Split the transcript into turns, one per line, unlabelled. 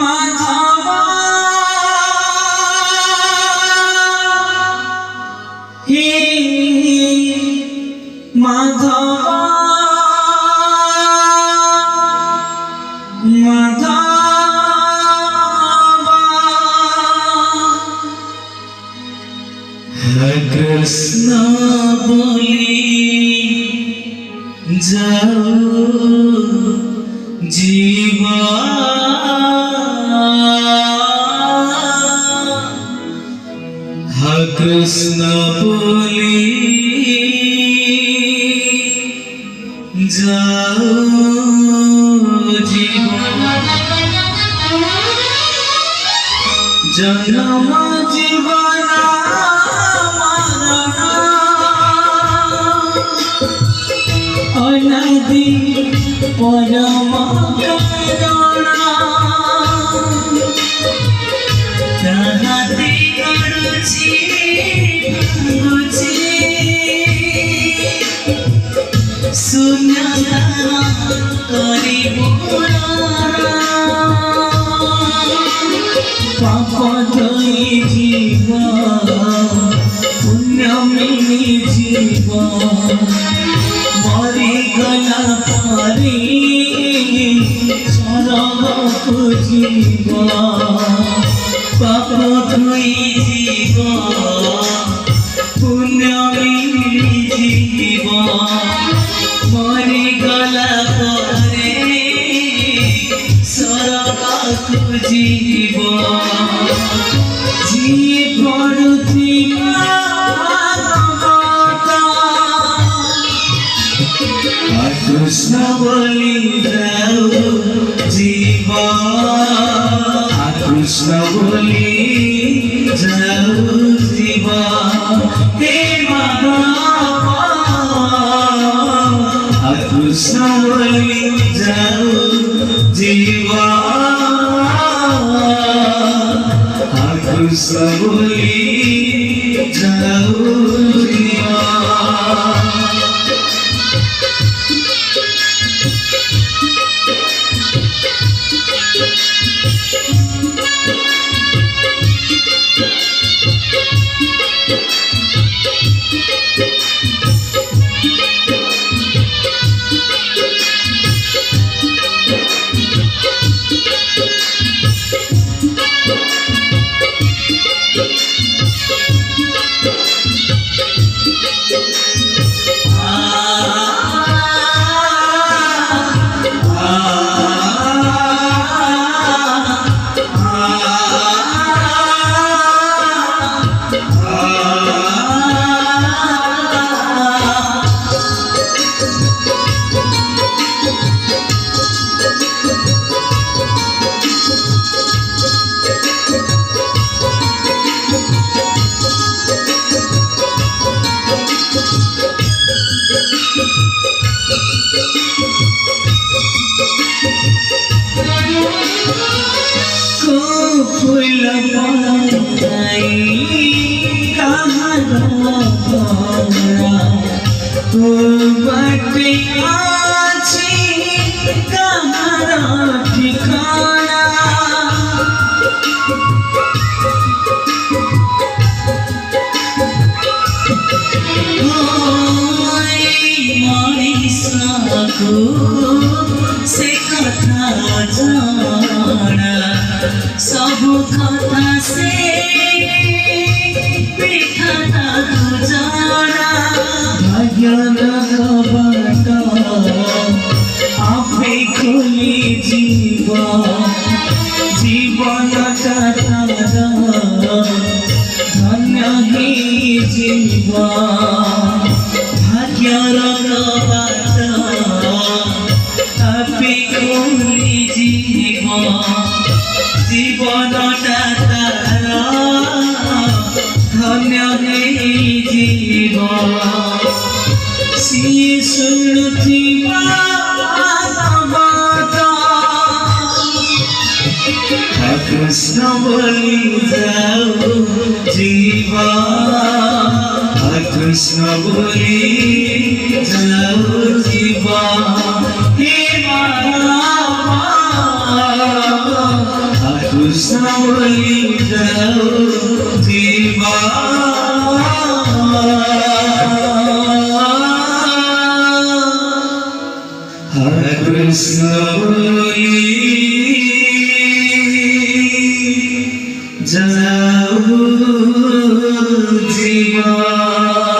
মাধবা হে মাধবা कृष्ण बोली जाओ जीवा कृष्ण बोली जाओ जीवा जन्म जीवना अनादि परम करुणा ताहाते गडुछि शून्यता करिबु पाप धोई जीव पुण्य मिली जीव मरी गला परी सरगकु जीव पाप धोई जीव पुण्य मिली जीव मरी गला परे सरगकु जीव कृष्ण बोली जाओ जीवा कृष्ण बोली जाओ जीवा हे माधवा कृष्ण बोली जाओ जीवा कृष्ण बोली जाओ जीवा फूल तू बटे आछी कहारा ठिकाना मनीषाको से कथा जाना सब कथा से पिठा जाना ज्ञान बाट आपे खुली जीवा जीवन तारा धन्य ही जीवा भाग्यर बाट आपे खुली जीवा जीवन तारा धन्य ही जीवा सुनती कृष्ण बोली जाओ जीवा कृष्ण बोली जाओ जीवा हे माधवा বলি যাও জীবা হরে কৃষ্ণ বলি যাও জীবা।